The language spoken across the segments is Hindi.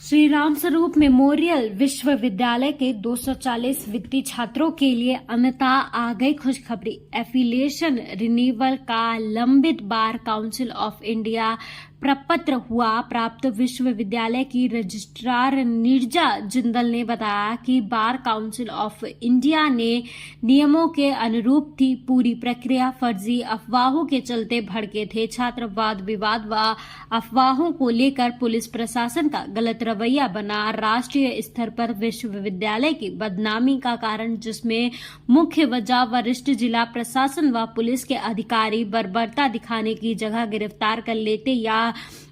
श्री राम स्वरूप मेमोरियल विश्वविद्यालय के 240 वित्तीय छात्रों के लिए अंततः आ गई खुशखबरी। एफिलिएशन रिन्यूअल का लंबित बार काउंसिल ऑफ इंडिया प्रपत्र हुआ प्राप्त। विश्वविद्यालय की रजिस्ट्रार नीरजा जिंदल ने बताया कि बार काउंसिल ऑफ इंडिया ने नियमों के अनुरूप थी। पूरी प्रक्रिया फर्जी अफवाहों के चलते भड़के थे। छात्रवाद विवाद व अफवाहों को लेकर पुलिस प्रशासन का गलत रवैया बना राष्ट्रीय स्तर पर विश्वविद्यालय की बदनामी का कारण, जिसमें मुख्य वजह वरिष्ठ जिला प्रशासन व पुलिस के अधिकारी बर्बरता दिखाने की जगह गिरफ्तार कर लेते या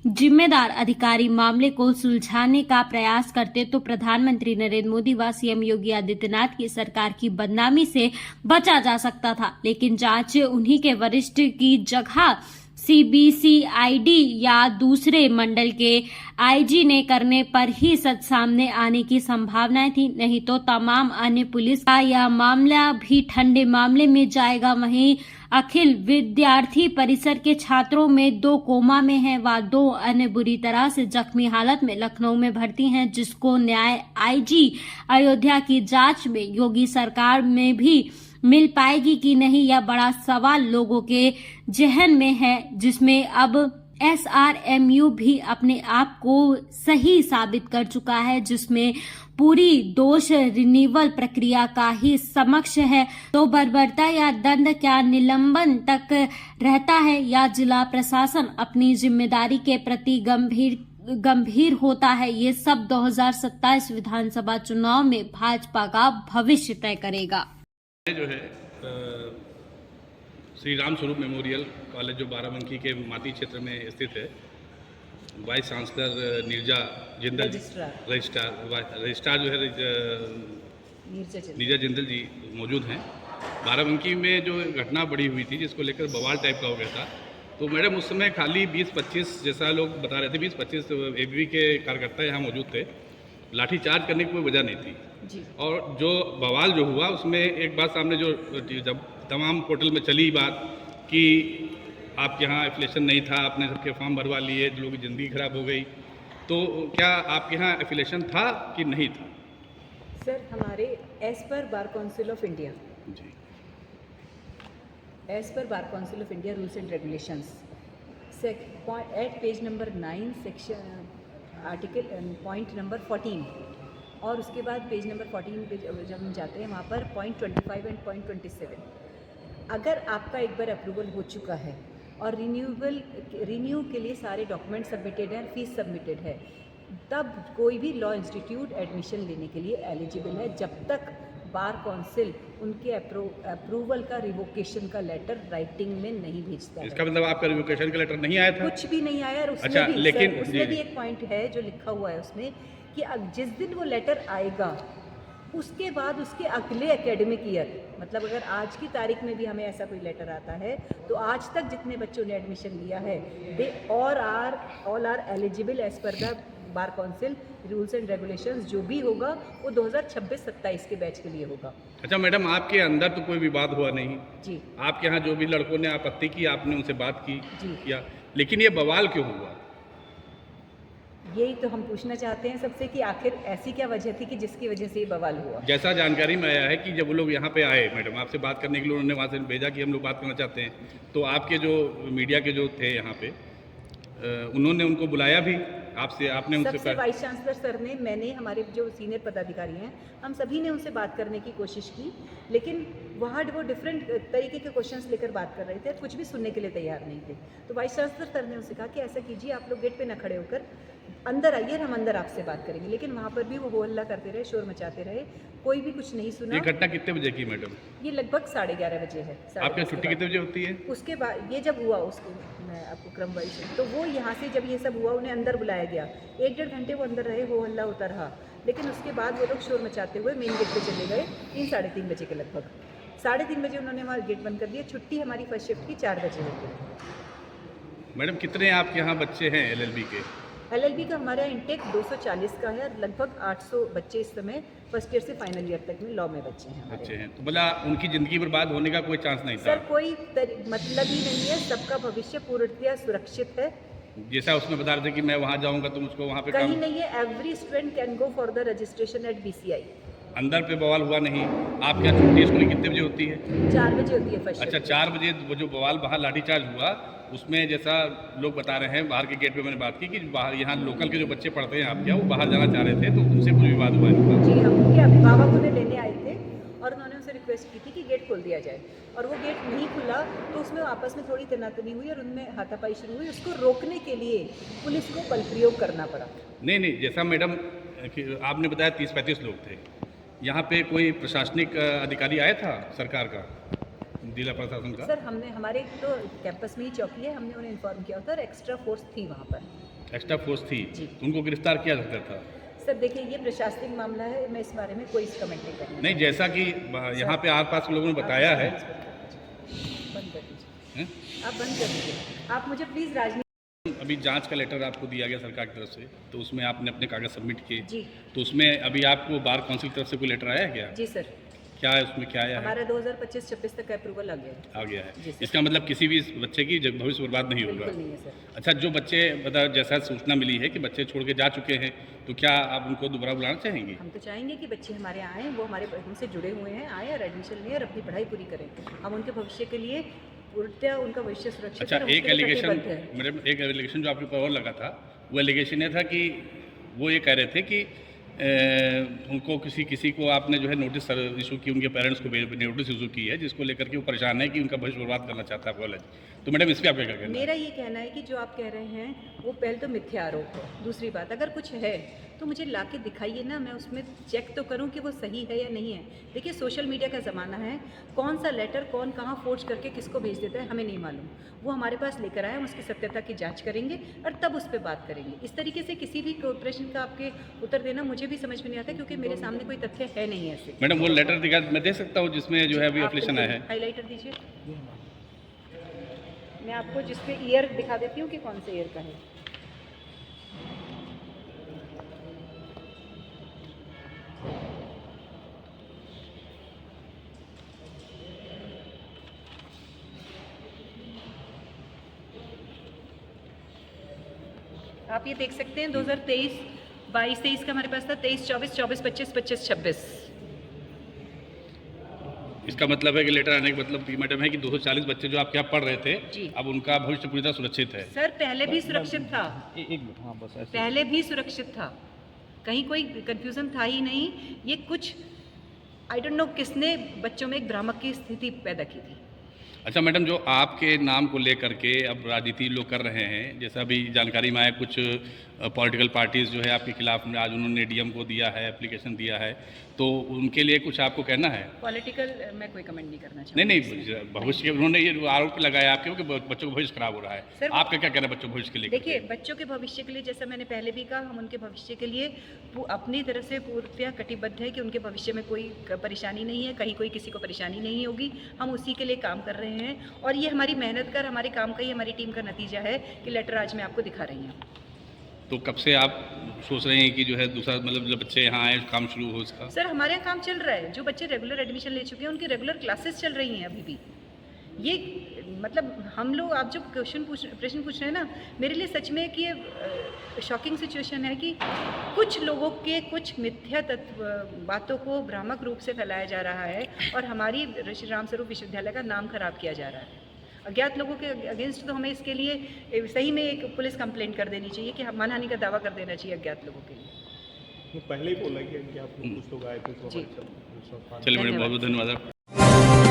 जिम्मेदार अधिकारी मामले को सुलझाने का प्रयास करते तो प्रधानमंत्री नरेंद्र मोदी व सीएम योगी आदित्यनाथ की सरकार की बदनामी से बचा जा सकता था। लेकिन जांच उन्हीं के वरिष्ठ की जगह सीबीसीआईडी या दूसरे मंडल के आईजी ने करने पर ही सच सामने आने की संभावनाएं थी। नहीं तो तमाम अन्य पुलिस का यह मामला भी ठंडे मामले में जाएगा। वहीं अखिल विद्यार्थी परिषद के छात्रों में 2 कोमा में हैं व 2 अन्य बुरी तरह से जख्मी हालत में लखनऊ में भर्ती हैं, जिसको न्याय आईजी अयोध्या की जांच में योगी सरकार में भी मिल पाएगी कि नहीं, यह बड़ा सवाल लोगों के जहन में है, जिसमें अब एसआरएमयू भी अपने आप को सही साबित कर चुका है, जिसमें पूरी दोष रिन्यूअल प्रक्रिया का ही समक्ष है। तो बर्बरता या दंड क्या निलंबन तक रहता है या जिला प्रशासन अपनी जिम्मेदारी के प्रति गंभीर होता है, ये सब 2027 विधानसभा चुनाव में भाजपा का भविष्य तय करेगा। जो है श्री राम स्वरूप मेमोरियल कॉलेज जो बाराबंकी के माती क्षेत्र में स्थित है, vice chancellor Neerja Jindal registrar जो है नीरजा जिंदल जी मौजूद हैं। बाराबंकी में जो घटना बड़ी हुई थी जिसको लेकर बवाल टाइप का हो गया था, तो मैडम उस समय खाली 20-25 जैसा लोग बता रहे थे, 20-25 एबीवी के कार्यकर्ता यहाँ मौजूद थे। लाठीचार्ज करने की कोई वजह नहीं थी जी। और जो बवाल जो हुआ उसमें एक बात सामने जो जब तमाम पोर्टल में चली बात कि आपके यहाँ एफिलिएशन नहीं था, आपने सबके फॉर्म भरवा लिए, लोगों की ज़िंदगी खराब हो गई, तो क्या आपके यहाँ एफिलिएशन था कि नहीं था? सर, हमारे as per bar council of India ji, as per bar council of India rules and regulations at page number 9 section article point number 14 और उसके बाद पेज नंबर 14 पे जब हम जाते हैं वहाँ पर पॉइंट 25 एंड पॉइंट 27, अगर आपका एक बार अप्रूवल हो चुका है और रिन्यू के लिए सारे डॉक्यूमेंट सबमिटेड हैं, फीस सबमिटेड है, तब कोई भी लॉ इंस्टीट्यूट एडमिशन लेने के लिए एलिजिबल है, जब तक बार काउंसिल उनके अप्रूवल का रिवोकेशन का लेटर राइटिंग में नहीं भेजता है। इसका मतलब आपका रिवोकेशन का लेटर नहीं आया था? कुछ भी नहीं आया। और उसमें अच्छा, भी लेकिन उसमें भी एक पॉइंट है जो लिखा हुआ है उसमें कि जिस दिन वो लेटर आएगा उसके बाद उसके अगले एकेडमिक ईयर, मतलब अगर आज की तारीख में भी हमें ऐसा कोई लेटर आता है तो आज तक जितने बच्चों ने एडमिशन लिया है they all are eligible as per the bar council rules and regulations. जो भी होगा वो 2026-27 के बैच के लिए होगा। अच्छा मैडम, आपके अंदर तो कोई विवाद हुआ नहीं जी। आपके यहाँ जो भी लड़कों ने आपत्ति की, आपने उनसे बात की जी किया, लेकिन ये बवाल क्यों हुआ? यही तो हम पूछना चाहते हैं सबसे कि आखिर ऐसी क्या वजह थी कि जिसकी वजह से ये बवाल हुआ। जैसा जानकारी में आया है कि जब वो लोग यहाँ पे आए मैडम आपसे बात करने के लिए, उन्होंने वहाँ से भेजा कि हम लोग बात करना चाहते हैं, तो आपके जो मीडिया के जो थे यहाँ पे उन्होंने उनको बुलाया भी आपसे, आपने उनसे सबसे वाइस चांसलर सर ने, मैंने, हमारे जो सीनियर पदाधिकारी हैं, हम सभी ने उनसे बात करने की कोशिश की, लेकिन वहाँ वो डिफरेंट तरीके के क्वेश्चंस लेकर बात कर रहे थे, कुछ भी सुनने के लिए तैयार नहीं थे। तो वाइस चांसलर सर ने उनसे कहा कि ऐसा कीजिए, आप लोग गेट पे न खड़े होकर अंदर आइए, हम अंदर आपसे बात करेंगे। लेकिन वहाँ पर भी वो हो हल्ला करते रहे, शोर मचाते रहे, कोई भी कुछ नहीं सुना। ये घटना कितने बजे की मैडम? ये लगभग 11:30 बजे है। आपकी छुट्टी कितने बजे होती है? उसके बाद ये जब हुआ, उसको मैं आपको क्रम वाइज, तो वो यहाँ से जब ये सब हुआ उन्हें अंदर बुलाया गया, 1-1.5 घंटे वो अंदर रहे, हो हल्ला होता रहा, लेकिन उसके बाद वो लोग शोर मचाते हुए मेन गेट पे चले गए 3-3:30 बजे के लगभग। 3:30 बजे उन्होंने वहाँ गेट बंद कर दिया। छुट्टी हमारी फर्स्ट शिफ्ट की 4 बजे होती। मैडम कितने आपके यहाँ बच्चे हैं एलएलबी के? एलएलबी का हमारा इंटेक 240 का है, लगभग 800 बच्चे इस समय फर्स्ट ईयर से फाइनल ईयर तक में लॉ में बच्चे हैं। बच्चे हैं, तो बोला उनकी ज़िंदगी बर्बाद होने का कोई चांस नहीं था? सर, कोई मतलब ही नहीं है, सबका भविष्य पूर्णतया सुरक्षित है। जैसा उसमें बता रहे थे कि मैं वहाँ जाऊँगा तो मुझको वहाँ पे कहीं काम, नहीं है, every student can go for the registration at BCI। अंदर पे बवाल हुआ नहीं। आप क्या छुट्टी स्कूल कितने बजे होती है? 4 बजे होती है फर्स्ट अच्छा, 4 बजे वो जो बवाल बाहर लाठीचार्ज हुआ, उसमें जैसा लोग बता रहे हैं, बाहर के गेट पे मैंने बात की कि बाहर यहाँ लोकल के जो बच्चे पढ़ते हैं आपके यहाँ, वो बाहर जाना चाह रहे थे, तो उनसे कुछ विवाद हुआ इनका। जी, हम उनके अभिभावक उन्हें लेने आए थे और उन्होंने उनसे रिक्वेस्ट की थी कि गेट खोल दिया जाए, और वो गेट नहीं खुला तो उसमें आपस में थोड़ी तनातनी हुई और उनमें हाथापाई शुरू हुई। उसको रोकने के लिए पुलिस को बल प्रयोग करना पड़ा। नहीं, जैसा मैडम आपने बताया 30-35 लोग थे, यहाँ पे कोई प्रशासनिक अधिकारी आया था सरकार का, जिला प्रशासन का? सर, हमने हमारे तो कैंपस में ही चौकी है, हमने उन्हें इन्फॉर्म किया होता और एक्स्ट्रा फोर्स थी वहाँ पर। एक्स्ट्रा फोर्स थी, जी। तो उनको गिरफ्तार किया सकता था? सर देखिए, ये प्रशासनिक मामला है, मैं इस बारे में कोई कमेंट नहीं करूँगी। नहीं, जैसा कि यहाँ पे आस पास के लोगों ने बताया है। बंद कर दीजिए, हैं? आप बंद कर दीजिए। आप मुझे प्लीज़ राजनीति। अभी जांच का लेटर आपको दिया गया सरकार की तरफ से, तो उसमें आपने अपने कागज सबमिट किए, जी तो उसमें अभी आपको बार काउंसिल की तरफ से कोई लेटर आया है क्या? जी सर, क्या है उसमें, क्या आया है? हमारा 2025-26 तक अप्रूवल आ गया है। आ गया जी है। सर। इसका मतलब किसी भी बच्चे की भविष्य बर्बाद नहीं होगा? बिल्कुल नहीं है सर। अच्छा, जो बच्चे मतलब जैसा सूचना मिली है कि बच्चे छोड़ के जा चुके हैं, तो क्या आप उनको दोबारा बुलाना चाहेंगे? हम तो चाहेंगे कि बच्चे हमारे आएँ, वो हमारे हमसे जुड़े हुए हैं, आएँ और एडमिशन लें और अपनी पढ़ाई पूरी करें। हम उनके भविष्य के लिए पूर्णतः उनका भविष्य सुरक्षित अच्छा, है, एक उसके लिए एलिगेशन प्रतिबद्ध है। मैडम, एक एलिगेशन जो आपके ऊपर और लगा था, वो एलिगेशन ये था कि वो ये कह रहे थे कि उनको किसी को आपने जो है नोटिस इशू की, उनके पेरेंट्स को नोटिस इशू की है, जिसको लेकर के वो परेशान है कि उनका भविष्य बर्बाद करना चाहता है कॉलेज। तो मैडम, इस पर आप क्या कहना है? मेरा ये कहना है कि जो आप कह रहे हैं वो पहले तो मिथ्या आरोप है। दूसरी बात, अगर कुछ है तो मुझे ला के दिखाइए ना, मैं उसमें चेक तो करूं कि वो सही है या नहीं है। देखिए, सोशल मीडिया का ज़माना है, कौन सा लेटर कौन कहाँ फोर्ज करके किसको भेज देता है हमें नहीं मालूम। वो हमारे पास लेकर आए, हम उसकी सत्यता की जांच करेंगे और तब उस पर बात करेंगे। इस तरीके से किसी भी प्रश्न का आपके उत्तर देना मुझे भी समझ में नहीं आता, क्योंकि मेरे सामने कोई तथ्य है नहीं ऐसे। मैडम, वो लेटर दिखा, मैं दे सकता हूँ जिसमें जो है अभी आप एप्लीकेशन आया है? हाईलाइटर दीजिए, मैं आपको जिसपे ईयर दिखा देती हूँ कि कौन से ईयर का है। आप ये देख सकते हैं 2023, 22, 23 का हमारे पास था, 23, 24, 24, 25, 25, 26। इसका मतलब है कि लेटर आने का मतलब ये मैडम है कि 240 बच्चे जो आपके यहाँ पढ़ रहे थे, जी। अब उनका भविष्य पूरी तरह सुरक्षित है? सर, पहले भी सुरक्षित था, एक मिनट, हाँ बस ऐसे। पहले भी सुरक्षित था, कहीं कोई कंफ्यूजन था ही नहीं। ये कुछ आई डोंट नो किसने बच्चों में एक भ्रामक की स्थिति पैदा की थी। अच्छा मैडम, जो आपके नाम को लेकर के अब राजनीति लोग कर रहे हैं, जैसा अभी जानकारी में आया, कुछ पॉलिटिकल पार्टीज़ जो है आपके खिलाफ में आज उन्होंने डीएम को दिया है, एप्लीकेशन दिया है, तो उनके लिए कुछ आपको कहना है? पॉलिटिकल मैं कोई कमेंट नहीं करना चाहूँगी। नहीं, भविष्य उन्होंने ये आरोप लगाया आपके कि बच्चों का भविष्य खराब हो रहा है, सर, आपका क्या कहना है बच्चों के भविष्य के लिए? देखिए, बच्चों के भविष्य के लिए, जैसा मैंने पहले भी कहा, हम उनके भविष्य के लिए अपनी तरफ से पूर्णतः कटिबद्ध है कि उनके भविष्य में कोई परेशानी नहीं है, कहीं कोई किसी को परेशानी नहीं होगी। हम उसी के लिए काम कर रहे हैं और ये हमारी मेहनत का, हमारे काम का ही, हमारी टीम का नतीजा है कि लेटर आज मैं आपको दिखा रही हूँ। तो कब से आप सोच रहे हैं कि जो है दूसरा मतलब जब बच्चे यहाँ आए काम शुरू हो इसका? सर, हमारे यहाँ काम चल रहा है, जो बच्चे रेगुलर एडमिशन ले चुके हैं उनकी रेगुलर क्लासेस चल रही हैं अभी भी। ये मतलब हम लोग, आप जो प्रश्न पूछ रहे हैं ना, मेरे लिए सच में कि ये शॉकिंग सिचुएशन है कि कुछ लोगों के कुछ मिथ्या तत्व बातों को भ्रामक रूप से फैलाया जा रहा है और हमारी श्री राम स्वरूप विश्वविद्यालय का नाम खराब किया जा रहा है। अज्ञात लोगों के अगेंस्ट तो हमें इसके लिए सही में एक पुलिस कंप्लेंट कर देनी चाहिए कि मानहानि का दावा कर देना चाहिए अज्ञात लोगों के लिए। पहले ही बोला कि आप कुछ लोग आए थे, जी। चलिए मैडम, बहुत बहुत धन्यवाद।